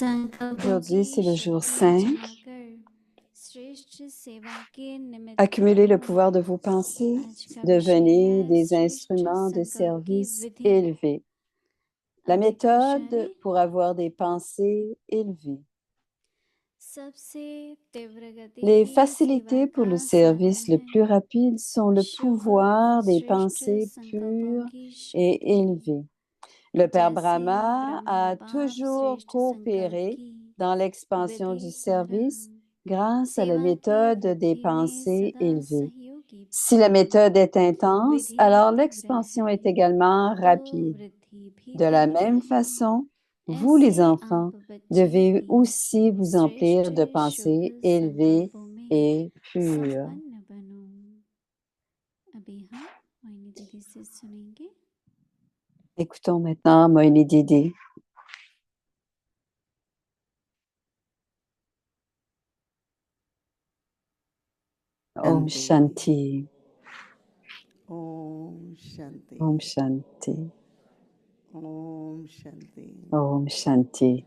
Aujourd'hui, c'est le jour 5. Accumulez le pouvoir de vos pensées, devenez des instruments de service élevés. La méthode pour avoir des pensées élevées. Les facilités pour le service le plus rapide sont le pouvoir des pensées pures et élevées. Le Père Brahma a toujours coopéré dans l'expansion du service grâce à la méthode des pensées élevées. Si la méthode est intense, alors l'expansion est également rapide. De la même façon, vous les enfants, devez aussi vous emplir de pensées élevées et pures. Écoutons maintenant Moini Didi. Om Shanti. Om Shanti. Om Shanti. Om Shanti. Om Shanti.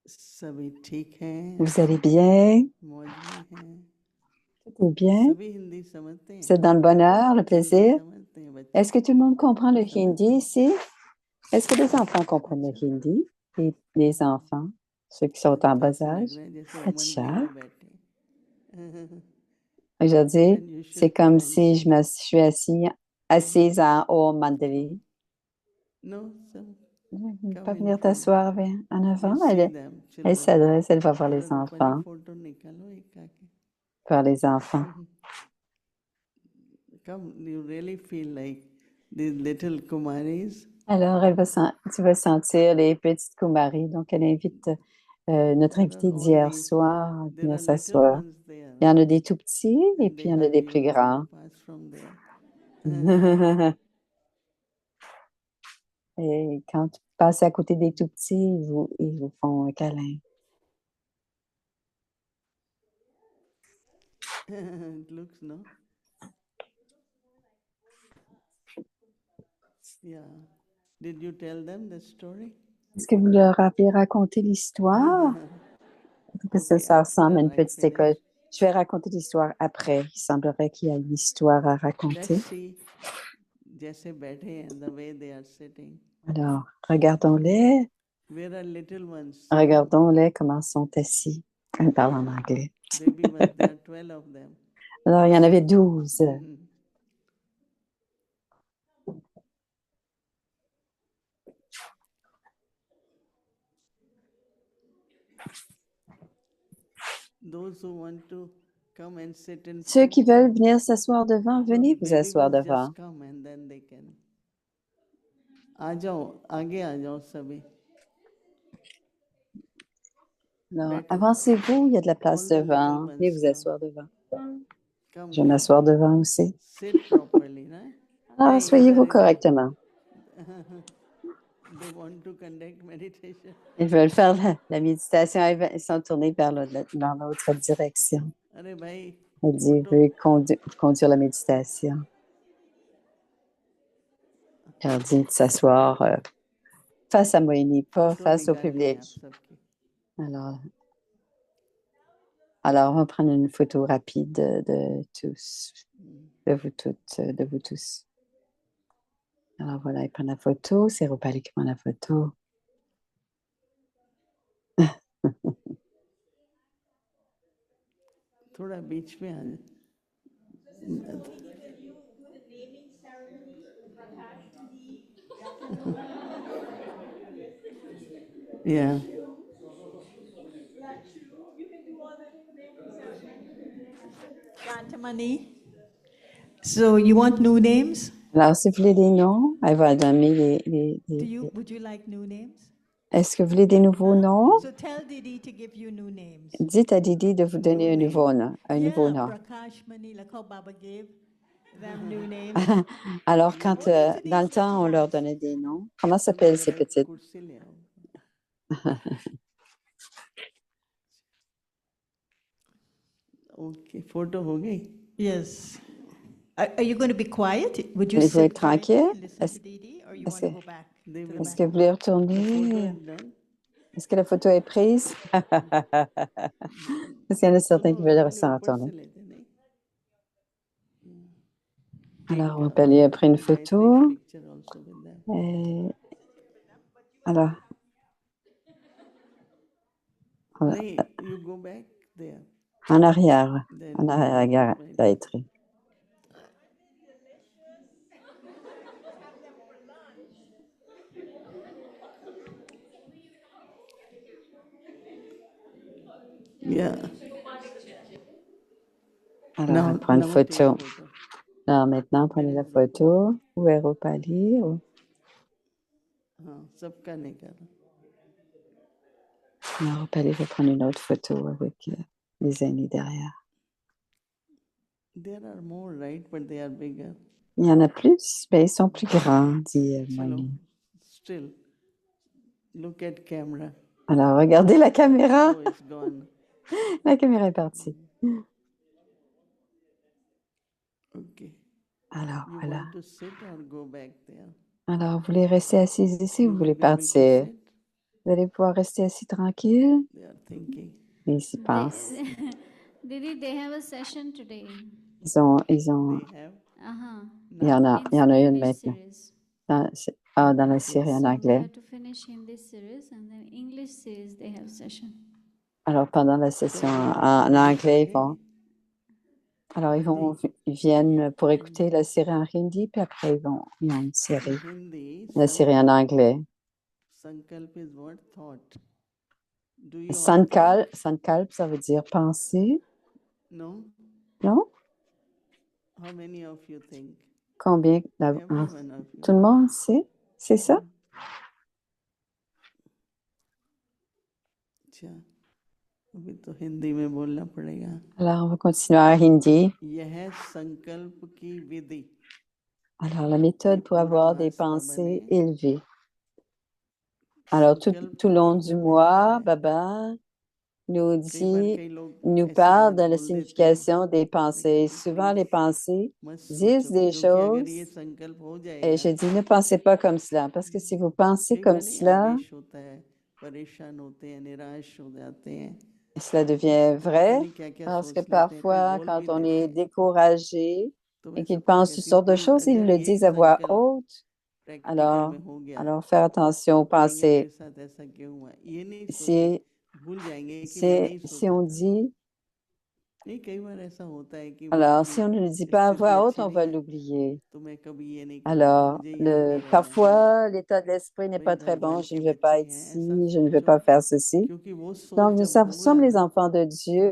सभी ठीक हैं? Vous allez bien? मौज में हैं? Tout est bien? सभी हिंदी समझते Vous êtes हैं? dans le bonheur, le Hindi plaisir? समझते हैं बच्चे? Est-ce que tout le monde comprend le hindi समझते ici? Est-ce que les enfants comprennent le hindi? Les enfants, ceux qui sont en तो bas ऐसे लग âge? रहा है जैसे वो मंदिर Acha. में बैठे Aujourd'hui, And you c'est should comme come and si sit. je suis assise en haut au mandali. No, so Pas come in venir front. t'asseoir en avant. You see them. Elle चलो s'adresse, elle va voir चलो les Rupali enfants. Photo निकालो एक आके. Voir les enfants. Come, you really feel like these little Kumaris. Alors, tu vas sentir les petites Kumaris. Donc, elle invite notre invité d'hier soir à venir s'asseoir. Il y en a des tout petits et puis il y en a des plus grands. Et quand tu passes à côté des tout petits, ils vous font un câlin. It looks, no? Yeah. Did you tell them the story? Est-ce que vous leur avez raconté l'histoire? Parce que ça ressemble à une petite école. Je vais raconter l'histoire après. Il semblerait qu'il y a une histoire à raconter. Alors, regardons-les. Regardons-les comment ils sont assis. On parle en anglais. Alors, il y en avait 12. Ceux qui veulent venir s'asseoir devant, venez vous asseoir devant. Alors, avancez-vous, il y a de la place devant. Venez vous asseoir devant. Je vais m'asseoir devant aussi. Alors, asseyez-vous correctement. Ils veulent faire la méditation, ils sont tournés dans l'autre direction. Il dit, il veut conduire la méditation. Il leur dit de s'asseoir face à Moini, pas face au public. Alors, on va prendre une photo rapide de tous, de vous toutes, de vous tous. Alors voilà, ils prennent la photo, c'est Rupali qui prend la photo. थोड़ा बीच में आ जाए. Yeah. Kantamani. So you want new names? Alors, si vous voulez des noms, elle va donner Would you like new names? Est-ce que vous voulez des nouveaux noms? So tell Didi to give you new names. Dites à Didi de vous donner un nouveau nom. Prakashmani, like how Baba gave them new names. Alors, quand dans le temps, on leur donnait des noms. Comment s'appellent ces petites? Okay, photo हो गई? Yes. Are you going to be quiet? Would you Voulez-vous sit être tranquille? listen to Didi, or you want to go back? Est-ce que vous voulez retourner? Est-ce que la photo est prise? Parce qu'il y en a certains qui चलो veulent पहले s'en ऊपर retourner. से लेते नहीं Alors, take Rupali a pris une Gayatri's photo. picture also with them. Alors, नहीं you go back there en arrière, then en arrière, right. Gayatri. Yeah. Alors, elle prend une Now take photo. photo. Alors, maintenant, prenez la photo. Où est Rupali? हाँ सबका नहीं कर Alors, Rupali va prendre une autre photo avec les aînés derrière. There are more right but they are bigger. Il y en a plus, mais ils sont plus grands, dit चलो Moini. still look at camera. Alors, regardez la caméra. Oh, it's gone. La caméra est partie. Okay. Alors, You voilà. want to sit or go back there? Alors, vous voulez rester assis ici ou You vous will voulez be able to partir? sit? Vous allez pouvoir rester assis tranquille? They are thinking. Ils y pensent. Didi, they have a session today. Ils ont, They have il y en a une English maintenant. series. Dans la série en So we anglais. have to finish Hindi series and then English series they have session. Alors, pendant la session en anglais, ils viennent pour écouter la série en hindi, puis après, ils ont une série, la série en anglais. Sankalp is what? Thought. Do you all Sankalp, ça veut dire penser, think? No? non? How many of you think? Combien? Everyone of you. Tout le monde sait? C'est ça? अच्छा अभी तो हिंदी में बोलना पड़ेगा. Alors, on va continuer en hindi. यह संकल्प की विधि. Alors, la méthode pour avoir des pensées élevées. Alors, tout le long du mois, Baba nous parle de la signification des pensées. Souvent, les pensées disent des choses et je dis, ne pensez pas comme cela, parce que si vous pensez comme cela, cela devient vrai, parce que parfois, quand on est découragé et qu'ils pensent toutes sortes de choses, ils le disent à voix haute. Alors, faire attention aux pensées. Si on dit, alors, si on ne le dit pas à voix haute, on va l'oublier. Alors, parfois, l'état de l'esprit n'est pas très bon. Je ne vais pas être ici, je ne vais pas faire ceci. Donc, nous sommes les enfants de Dieu.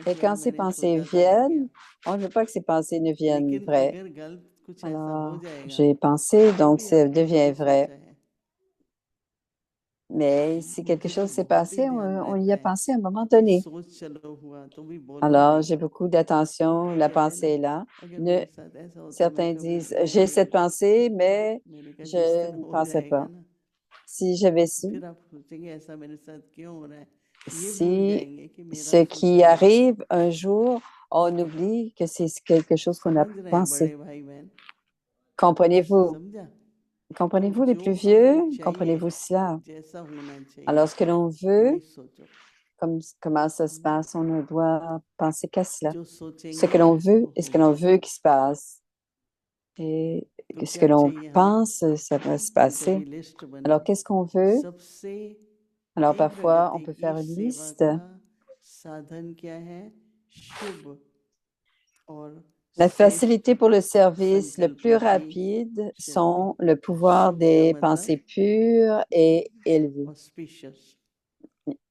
Et quand ces pensées viennent, on ne veut pas que ces pensées ne viennent vraies. Alors, j'ai pensé, donc ça devient vrai. Mais si quelque chose s'est passé, on y a pensé à un moment donné. Alors, j'ai beaucoup d'attention, la pensée est là. Certains disent, j'ai cette pensée, mais je ne pensais pas. Si j'avais su, si ce qui arrive un jour, on oublie que c'est quelque chose qu'on a pensé. Comprenez-vous? Comprenez-vous les plus vieux? Comprenez-vous cela? Alors, ce que l'on veut, comment ça se passe, on ne doit penser qu'à cela. Ce que l'on veut et ce que l'on veut qu'il se passe. Et ce que l'on pense, ça va se passer. Alors, qu'est-ce qu'on veut? Alors, parfois, on peut faire une liste. La facilité pour le service le plus rapide sont le pouvoir des pensées pures et élevées.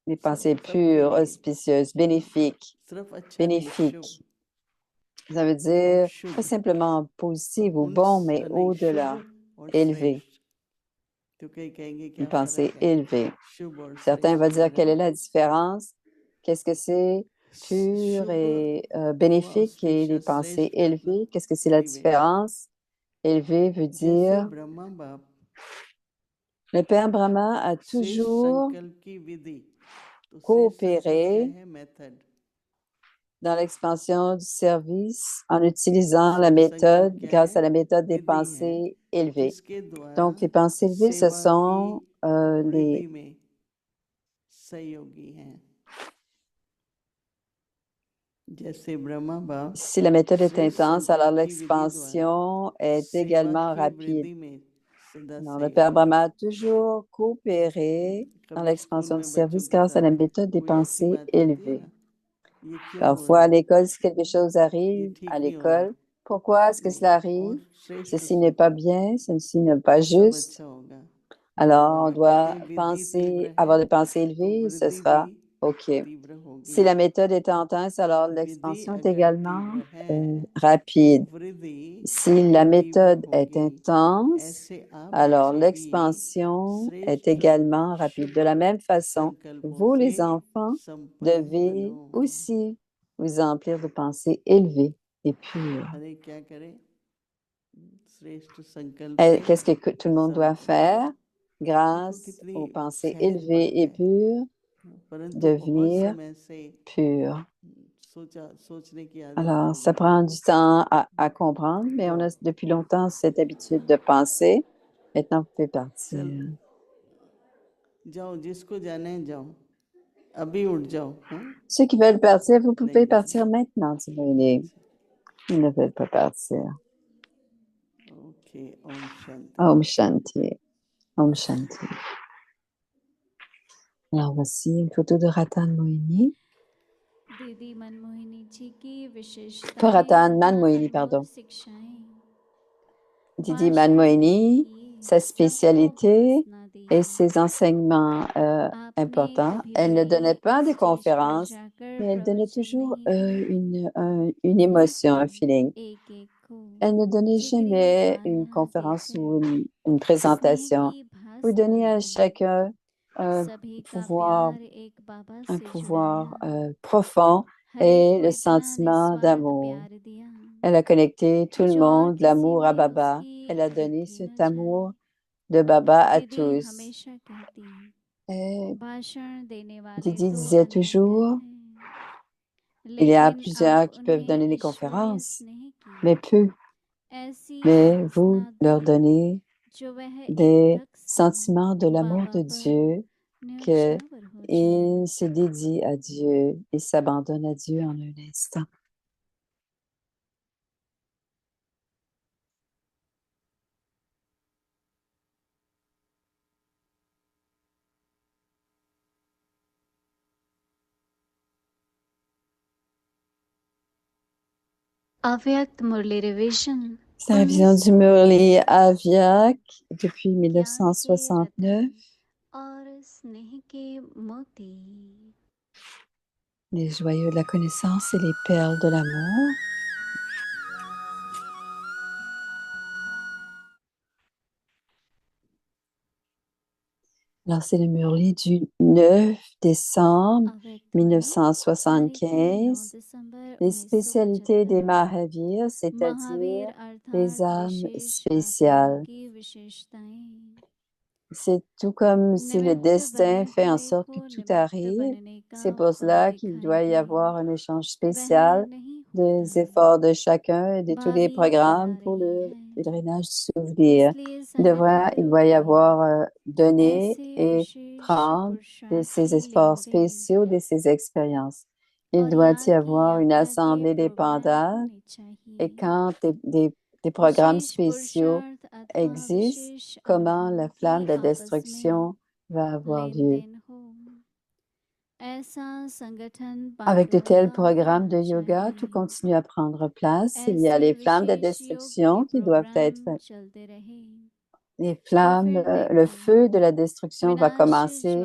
Les pensées pures, auspicieuses, bénéfiques. Bénéfiques. Ça veut dire pas simplement positif ou bon, mais au-delà, élevé. Une pensée élevée. Certains vont dire quelle est la différence? Qu'est-ce que c'est pur et bénéfique et les pensées élevées? Qu'est-ce que c'est la différence? Élevé veut dire le Père Brahma a toujours coopéré dans l'expansion du service en utilisant la méthode, grâce à la méthode des pensées élevées. Donc, les pensées élevées, ce sont सहयोगी हैं। जैसे ब्रह्मा बाप Si la méthode est श्रेष्ठ intense, alors संकल्प की विधि द्वारा l'expansion est सेवा également की rapide. वृद्धि में सदा Alors, le Père सहयोगी Brahma a हैं। toujours coopéré dans कभी स्कूल l'expansion du में बच्चों service के grâce à साथ la méthode des कोई ऐसी pensées बात होती है élevées. ना, ये क्यों हो Parfois, रहा à है, l'école, si quelque chose ये arrive à ठीक नहीं हो रहा, l'école, pourquoi est-ce que नहीं, cela और arrive? श्रेष्ठ Ceci n'est pas सोचो bien, ceci n'est pas तो सब juste. अच्छा होगा। Alors, on बाबा कहते doit हैं विधि तीव्र penser, है avoir des pensées तो élevées, ce वृद्धि भी sera OK. तीव्र होगी। Si la méthode est intense, alors विधि l'expansion est अगर également तीव्र है तो rapide. वृद्धि Si भी la तीव्र méthode est होगी। intense, ऐसे आप alors बच्चे भी l'expansion est श्रेष्ठ également rapide. De la même façon, संकल्पों vous, से les enfants, संपन्न devez बनो। aussi vous emplir de pensées élevées et pures. अरे क्या करें, श्रेष्ठ संकल्प Et से qu'est-ce que tout le monde doit संपन्न। faire? देखो Grâce कितनी aux pensées सहज बात élevées et है, pures, परंतु बहुत devenir समय से pures. सोचने की आदत Alors, हो ça गई। prend du temps à comprendre, mais on a depuis longtemps cette habitude de penser. Maintenant, vous pouvez partir. चल जाओ, जिसको जाना है जाओ, अभी उठ जाओ, हाँ? Ceux qui veulent partir, vous pouvez नहीं partir maintenant, si vous voulez. Ils ne veulent pas partir. Okay, Om Shanti. Om Shanti. Om Shanti. Alors, voici une photo de Ratan Mohini. दीदी मनमोहिनी जी की Pas विशेषताएं Ratan, तथा Manmohini, अद्भुत pardon. शिक्षाएं। Didi भाषण Manmohini, नहीं की, sa सबको spécialité भासना दी। et ses enseignements आपने importants. कभी Elle ne donnait भी pas des स्टेज पर conférences, जाकर mais elle donnait प्रवचन toujours नहीं une émotion, un feeling. एक एक को Elle ne donnait जिगरी jamais une गालियां conférence ou देकर une स्नेह présentation. की Vous भाषा donnez à दी। chacun un सभी का pouvoir, प्यार एक बाबा un से pouvoir जुड़ाया, profond हर एक et को le इतना sentiment निस्वार्थ d'amour. प्यार दिया, Elle a connecté tout le कुछ और monde, किसी l'amour à में Baba. उसकी Elle a donné वृद्धि cet न जाए। amour de Baba à दीदी tous. हमेशा कहती, Et भाषण देने वाले Didi तो disait अनेक toujours, हैं, il y a लेकिन plusieurs आप qui peuvent donner उन्हें des ईश्वरीय conférences, स्नेह की mais peu. ऐसी Mais vous उपासना leur दी donnez जो वह des एकदक से sentiments de l'amour बाबा de पर Dieu, न्यौछावर हो जाए। qu'il se dédie à Dieu et s'abandonne à Dieu en un instant. अव्यक्त मुरली revision C'est la révision du Murli Avyak depuis 1969. और स्नेह के मोती। Les joyaux de la connaissance et les perles de l'amour. Alors, c'est le Murli du 9 décembre 1975. Les spécialités des Mahavirs, c'est-à-dire les âmes spéciales. C'est tout comme si le destin fait en sorte que tout arrive. C'est pour cela qu'il doit y avoir un échange spécial des efforts de chacun et de tous les programmes pour le pèlerinage du souvenir. Il doit y avoir donner et prendre de ces efforts spéciaux, de ces expériences. Il doit y avoir une assemblée des pandas et quand des programmes spéciaux existent, comment la flamme de la destruction va avoir lieu. Avec de tels programmes de yoga, tout continue à prendre place. Il y a les flammes de destruction qui doivent être les flammes, le feu de la destruction va commencer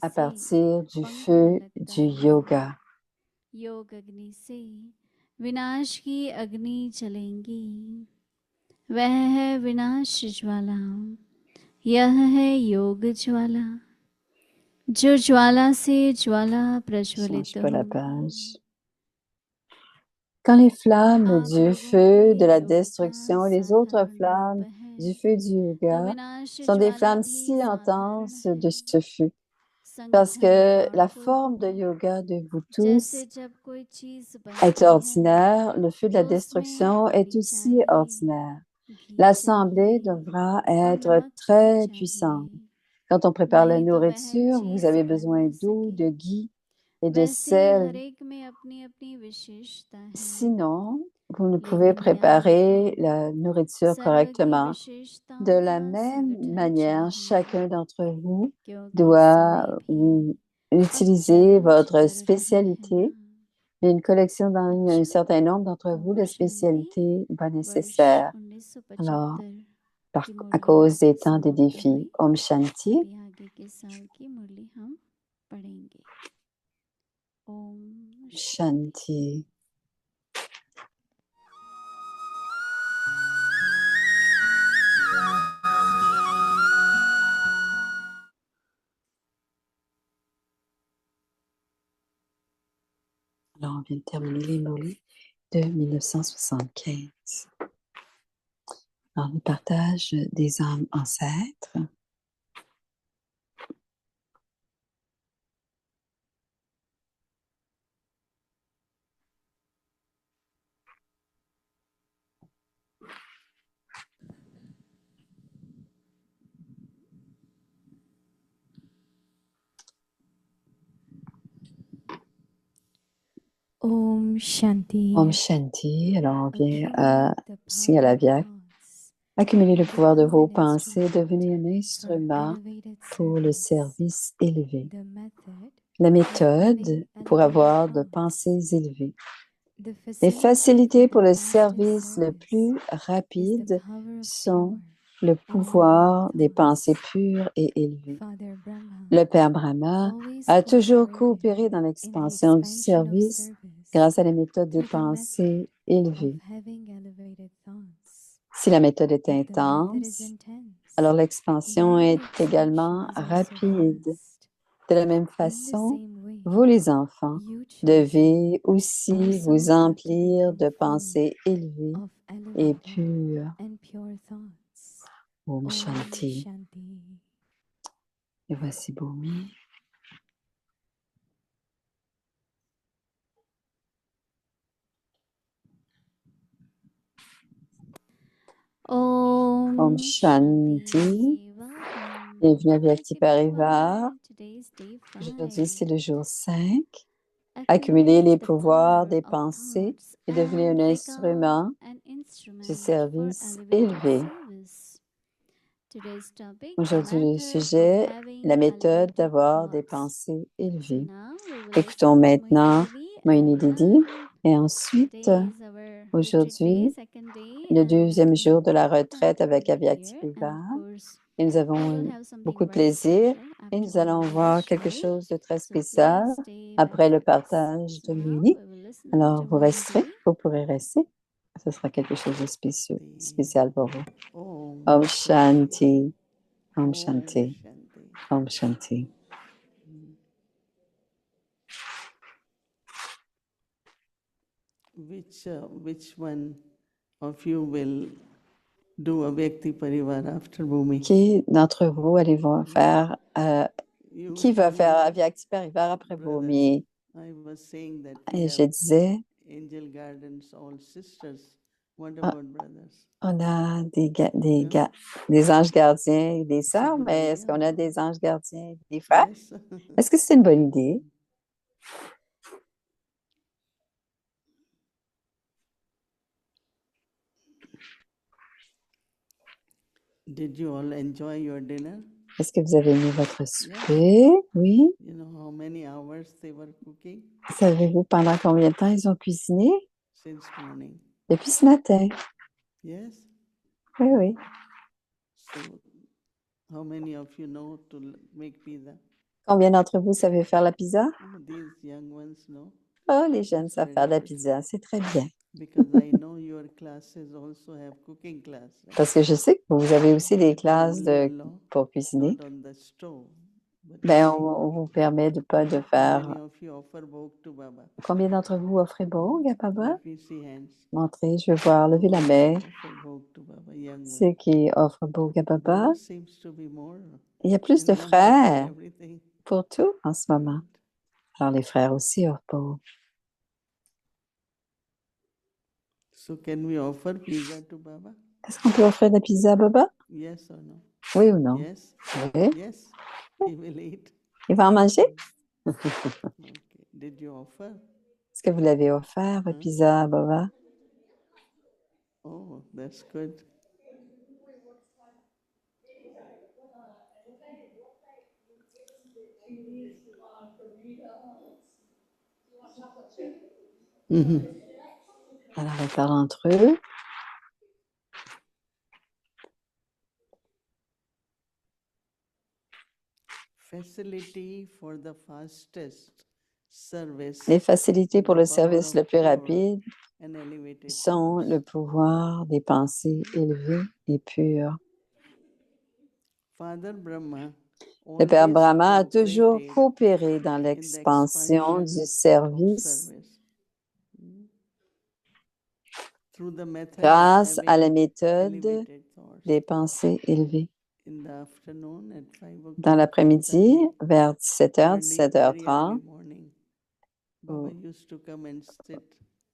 à partir du feu du yoga. योग अग्नि से विनाश की अग्नि जलेंगी, वह है विनाश ज्वाला, यह है योग ज्वाला, जो ज्वाला से ज्वाला प्रज्वलित होगी। Quand les flammes du feu de la destruction et les autres flammes du feu du yoga sont des flammes si intenses de ce feu, parce que la forme de yoga de vous tous est ordinaire, le feu de la destruction est aussi ordinaire. L'assemblée devra être très puissante. Quand on prépare la नहीं तो महक nourriture, जी vous avez से besoin बन d'eau, सके। de ghee et de वैसे हर sel. एक में अपनी अपनी विशेषता है, Sinon, vous ne pouvez लेकिन याद préparer रखें la nourriture सर्व की correctement. De विशेषताओं la का même संगठन manière, चाहिए, chacun d'entre vous क्योंकि doit समय भी अब utiliser चेंज votre कर रहा है spécialité. ना। Et une collection dans un अच्छा, certain nombre d'entre vous, ओम la शांति। spécialité va वर्ष nécessaire. Alors, 1975 की à मुरली cause des temps des समाप्त défis, हुई। Om Shanti, अभी आगे के साल की मुरली हम पढ़ेंगे। ओम Shanti. Shanti. Alors, on vient de terminer les mots de 1975. Alors, le partage des âmes ancêtres. Om Shanti. Om Shanti. Alors, on vient aussi à la Via. Accumulez le pouvoir de vos pensées, devenez un instrument pour le service élevé. La méthode pour avoir de pensées élevées. Les facilités pour le service le plus rapide sont le pouvoir des pensées pures et élevées. Le Père Brahma a toujours coopéré dans l'expansion du service grâce à la méthode des pensées élevées. Si la méthode est intense, alors l'expansion est également rapide. De la même façon, vous les enfants devez aussi vous emplir de pensées élevées et pures. Om Shanti. Et voici Bhumi. Om Shanti. Bienvenue à Vyakti Parivar. Aujourd'hui, c'est le jour 5. Accumulez les pouvoirs des pensées et devenez un instrument du service élevé. Aujourd'hui, le sujet, la méthode d'avoir des pensées élevées. Écoutons maintenant Moini Didi et ensuite, aujourd'hui, le deuxième jour de la retraite avec Avyakti Parivar. Et nous avons eu beaucoup de plaisir et nous allons voir quelque chose de très spécial après le partage de Moini. Alors, vous resterez, vous pourrez rester. Ce sera quelque chose de spécial pour vous. Om Shanti, Om Shanti, Om Shanti. Which one of you will do Avyakti Parivar after Bhumi? Qui d'entre vous allez faire, You qui va told faire me, Avyakti Parivar après brother, Bhumi? I was saying that we Et je have disais, angel gardens, all sisters. What Ah. about brothers? on a des anges gardiens et des sœurs, good mais est-ce idea. qu'on a des anges gardiens et des frères? Yes. Est-ce que c'est une bonne idée? Did you all enjoy your dinner? Est-ce que vous avez aimé votre souper? Oui. You know how many hours they were cooking Savez-vous pendant combien de temps ils ont cuisiné? since morning? Depuis ce matin. Yes. Oui, oui. So, how many of you know to make pizza? Combien d'entre vous savez faire la pizza? Oh, these young ones know. Oh, les jeunes That's savent very faire de la good. pizza. C'est très bien. Because I know your classes also have cooking class, right? Parce que je sais que vous avez aussi des classes Only allow pour cuisiner. not on the stove. But Ben, only. on vous permet de pas de How faire. many of you offer bhog to Baba? Combien d'entre vous offrez bhog à Baba? Let me see hands. Montrez, je veux voir, levez la main. Offer bhog to Baba, young one. Ceux qui offrent bhog à Baba. Brothers seems to be more. Il y a plus de And one offer frères everything. pour tout en ce moment. Alors, les frères aussi offrent bhog. So can we offer pizza to Baba? Est-ce qu'on peut offrir de la pizza à Baba? Yes or no? Oui ou non? Yes? Oui. Yes, he will eat. Il va en manger? Okay. Did you offer? Est-ce que vous l'avez offert, votre pizza à Baba? Oh, that's good. Alors, ils parlent entre eux. Facility for the fastest service Les facilités pour the le power service of le plus pure rapide and elevated sont thoughts. le pouvoir des pensées élevées et pures. Father Brahma Le Père always Brahma a toujours cooperated coopéré dans in the l'expansion expansion du of service service. Through the method of grâce à la having méthode elevated thoughts. des pensées élevées. In the afternoon at 5 Dans o'clock, l'après-midi, 5:30, vers 17h, early, very early 17h30, morning, Baba used to come and sit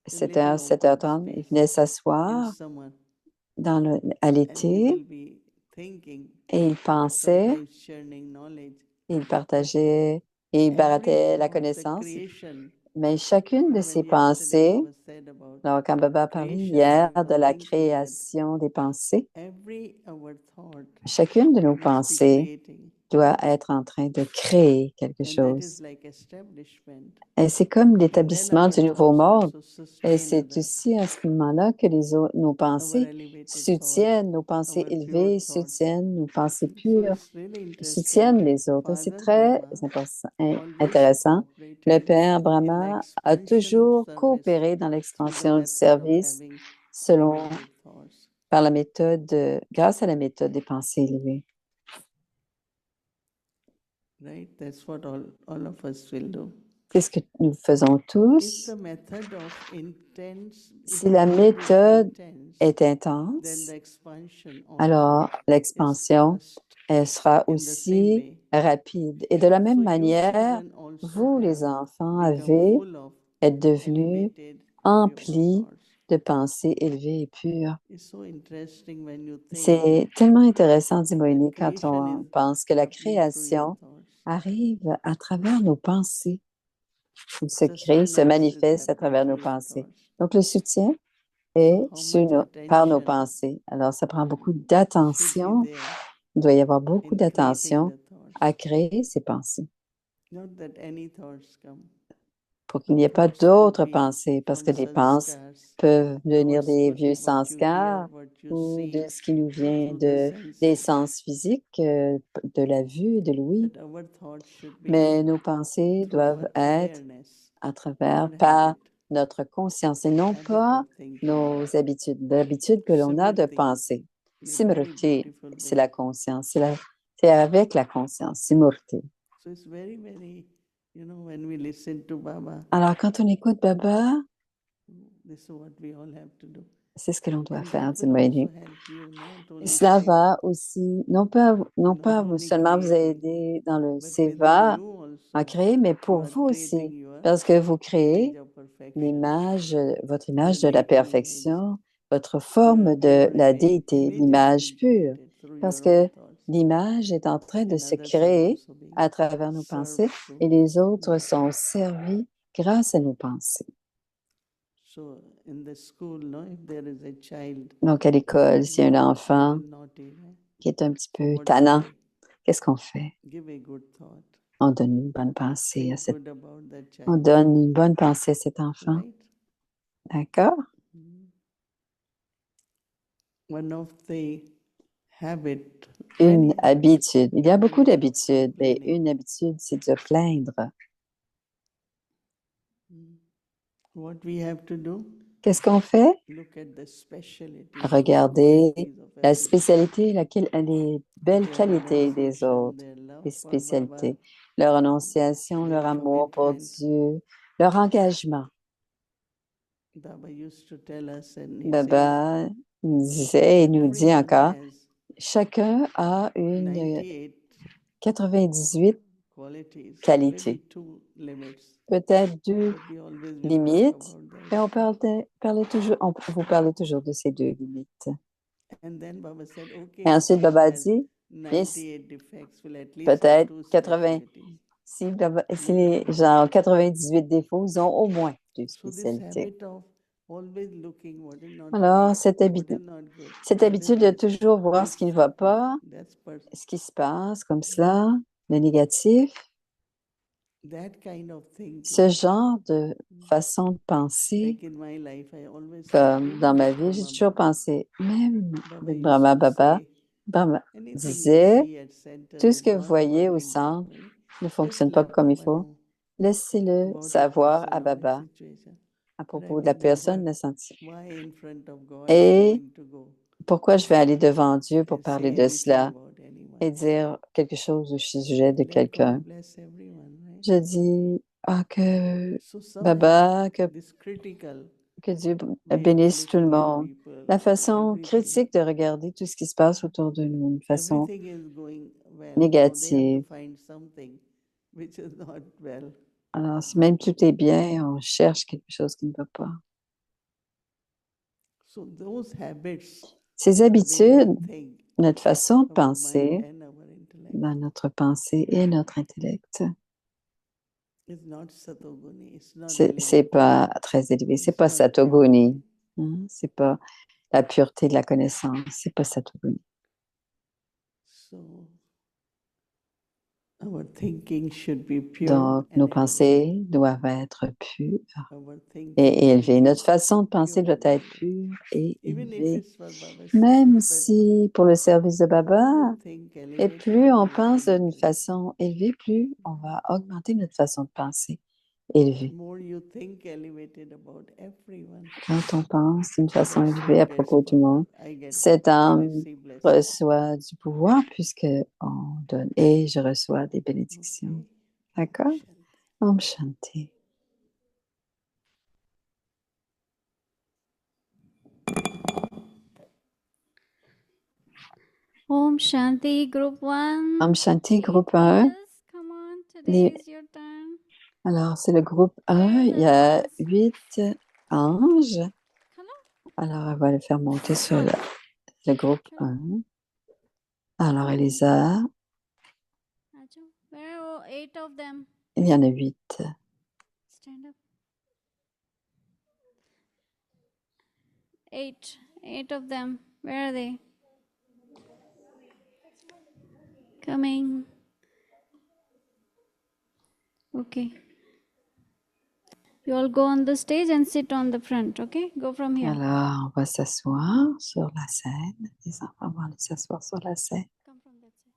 a 7h, little open 7h30, il space venait in s'asseoir summer, à and he l'été will be thinking, et il pensait, sometimes churning knowledge. il partageait et il Every baratait la thought, the connaissance. creation, Mais chacune de ces when yesterday pensées, Baba said about alors quand Baba a parlé creation, hier he de was la thinking that création des pensées, every our thought chacune de nos must be pensées creating, doit être en train de créer quelque and that is chose. like establishment. Et c'est comme And then l'établissement our du nouveau thoughts monde. also Et sustain c'est others, aussi à ce moment-là que nos our pensées elevated thoughts, soutiennent, nos pensées our pure élevées thoughts. soutiennent, nos pensées So pures it's really interesting. soutiennent les autres. Et c'est Father très Brahma always intéressant. Le cooperated Père in the Brahma a expansion of toujours service coopéré dans through the l'expansion du method of service having selon, elevated thoughts. par la méthode, grâce à la méthode des pensées élevées. Right? That's what all of us will do. C'est ce que nous faisons If tous. the method of intense, if Si la the method is méthode intense, est then intense, the expansion also alors is l'expansion, fast elle sera in the same aussi way. rapide. Et de la même So you manière, children also vous, les have enfants, become avez full of êtes devenus elevated, pure emplis thoughts. de pensées élevées et pures. It's so interesting when you think C'est tellement intéressant, dit Moïni, quand creation on is pense que la happening through your création thoughts. arrive à travers nos pensées. Il se crée, se Sustenance is manifeste à happening travers nos through your pensées. thoughts. Donc, le soutien So est how much par nos attention pensées. Alors, ça prend beaucoup should be d'attention. there Il doit y avoir beaucoup in creating d'attention the thoughts? à créer ces pensées Not that any thoughts come. pour qu'il n'y ait pas Thoughts could d'autres be pensées, parce que from des pensées sanskars. peuvent venir Thoughts des could vieux be what you hear, sanskars what you ou de see ce qui nous vient through the des senses. sens physiques, de la vue, de l'ouïe. But our thoughts should be Mais nos pensées through doivent our être awareness, à travers, our par habit, notre conscience et non habit pas of thinking. nos habitudes, l'habitude que l'on a de Simrti, penser. in a very Simurti, beautiful c'est way. la conscience, c'est avec la conscience, Simurti. So it's very, very, when we listen to Baba, Alors, quand on écoute Baba, this is what we all have to do. c'est ce que l'on doit And faire, that dit will also Moïni. help you not Et only cela seva, va aussi, non pas not only seulement vous creating, aider dans le but within seva you à also, créer, mais you pour are vous aussi, creating your parce que vous image créez of perfection, votre your image de la deity image, perfection, votre your forme de pure la image. déité, Image is l'image being pure. created through Parce your own que thoughts, l'image est en train de and se others are créer also being à travers nos pensées served through et les autres them. sont servis grâce à nos pensées. So in the school, if there is a child Donc, à l'école, s'il y a un enfant little naughty, right? qui est un petit So peu what do tannant, we qu'est-ce qu'on fait? give a good thought? On donne une bonne pensée à Think cet good about that On child, donne une bonne pensée à cet enfant. right? D'accord? One of the habit, Une many habits, habitude. Il y a beaucoup one is d'habitudes, mais complaining. une habitude, c'est de se plaindre. What we have to do? Qu'est-ce qu'on fait? Look at the specialties, Regarder qualities of la everyone. spécialité, les belles Their qualités des renunciation, autres, their love les for Baba, spécialités, leur renonciation, their leur amour pour commitment. Dieu, leur engagement. Baba used to tell us, and he says, Baba nous disait et nous dit everyone encore, has chacun a une 98 98 qualities, qualités, maybe 2 limits, peut-être 2 but we always will talk limites, about those. et vous parlez toujours de ces 2 limites. And then Baba said, okay, Et ensuite, each Baba a has dit, 98 defects will at least peut-être have two 80. specialties. Si les gens ont 98 défauts, ils ont au moins 2 So this spécialités. habit of always looking what is not Alors, right, cette what habitude, is not good, cette what is habitude de this, toujours voir ce qui ne va pas, that's ce qui se passe comme cela, le négatif, that kind of thinking. ce genre de façon de penser, Like in my life, I always comme dans ma vie, j'ai toujours pensé, même avec Brahma Baba, Brahma disait, tout ce que vous voyez au centre ne fonctionne pas comme il faut. Laissez-le savoir à Baba à propos de la personne, le sentiment. Et pourquoi je vais aller devant Dieu pour parler de cela et dire quelque chose au sujet de quelqu'un? Je dis, que Baba, que Dieu bénisse tout le monde. La façon critique de regarder tout ce qui se passe autour de nous, une façon négative. Alors, si même tout est bien, on cherche quelque chose qui ne va pas. Ces habitudes, notre façon de penser, dans notre pensée et notre intellect, c'est pas très élevé, c'est pas Satoguni, hein? C'est pas la pureté de la connaissance, c'est pas Satoguni. Donc, nos pensées doivent être pures et élevées. Notre façon de penser doit être pure et élevée. Même si pour le service de Baba, et plus on pense d'une façon élevée, plus on va augmenter notre façon de penser élevée. Quand on pense d'une façon élevée à propos de tout le monde, cette âme reçoit du pouvoir puisque on donne et je reçois des bénédictions. D'accord? Om Shanti. Om Shanti, group 1. Om Shanti, groupe 1. Come on, today is your turn. Alors, c'est le groupe 1. Il y a 8 anges. Alors, elle va le faire monter sur le groupe 1. Alors, Elisa. Where are 8 of them? Il y en a 8. Stand up. 8 of them. Where are they? Coming. Okay. You all go on the stage and sit on the front, okay? Go from here. Alors, on va s'asseoir sur la scène. Les enfants vont aller s'asseoir sur la scène. Come from that side.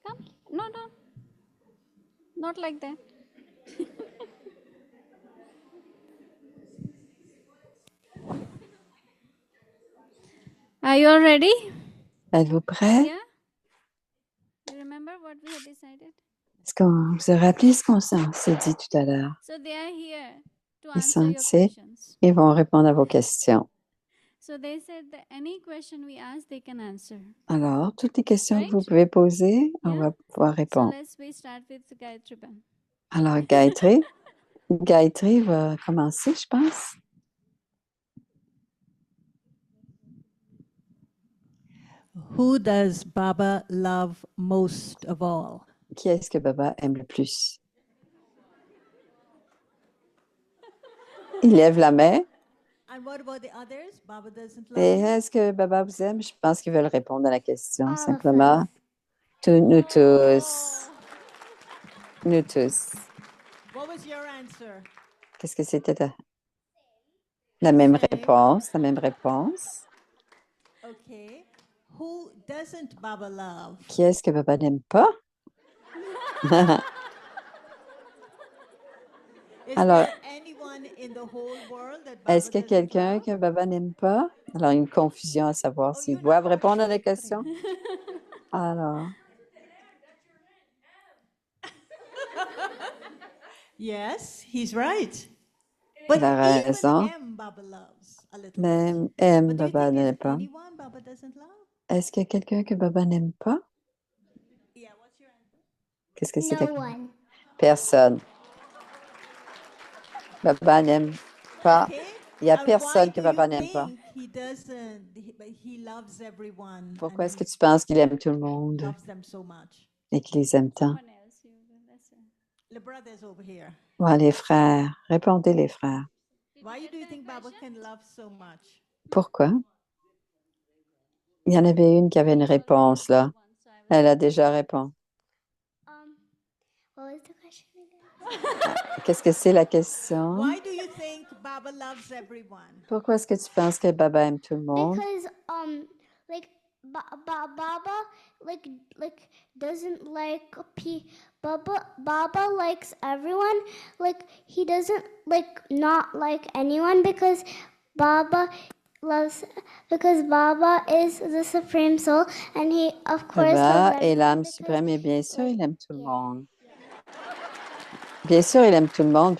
Come. No. Not like that. Are you all ready? Êtes-vous prêts? Yeah? You remember what we had decided? Est-ce qu'on vous a rappelé ce qu'on s'est dit tout à l'heure? So they are here to Ils answer sont your ici. questions. Ils vont répondre à vos questions. So they said that any question we ask, they can answer. Alors, toutes les questions Right? que vous pouvez poser, on Yeah. va pouvoir So répondre. we start with Gayatri Ben. Alors, Gayatri va commencer, je pense. Who does Baba love most of all? Qui est-ce que Baba aime le plus? Il lève la main. And what about the others? Baba doesn't love Et you? est-ce que Baba vous aime? Je pense qu'ils veulent répondre à la question, simplement. Nous tous. Nous tous. What was your answer? Qu'est-ce que c'était la même Same. réponse? La même réponse. Okay. Who doesn't Baba love? Qui est-ce que Baba n'aime pas? Is Alors, there anyone in the whole world that Baba est-ce qu'il y a doesn't quelqu'un love? que Baba n'aime pas? Alors, une confusion à savoir s'ils you're doivent not répondre à la sure. question. Alors, Yes, he's right. il a even raison. M Baba loves a little bit. Même M, But do you Baba think n'aime there's pas. anyone Baba doesn't love? Est-ce qu'il y a quelqu'un que Baba n'aime pas? Yeah, what's your answer? Qu'est-ce que c'était? No one. Personne. Papa n'aime pas. Okay? Il n'y a And personne why que do you papa n'aime pas. think he doesn't? He loves everyone. Pourquoi and est-ce que tu penses qu'il aime tout le monde he loves them so much? et qu'il les aime tant? Someone else, you listen. The brothers over here. Ouais, les frères. Répondez, les frères. Why do you think Baba can love so much? Pourquoi? Il y en avait une qui avait une réponse, là. Elle a déjà répondu. What was the question again? Qu'est-ce que c'est la question? Why do you think Baba loves everyone? Pourquoi est-ce que tu penses que Baba aime tout le monde? Because like Baba like doesn't like Baba likes everyone. Like he doesn't like not like anyone because Baba is the supreme soul and he of course Baba loves est l'âme everyone suprême et bien sûr, like, il aime tout le yeah. monde. Bien sûr, il aime tout le monde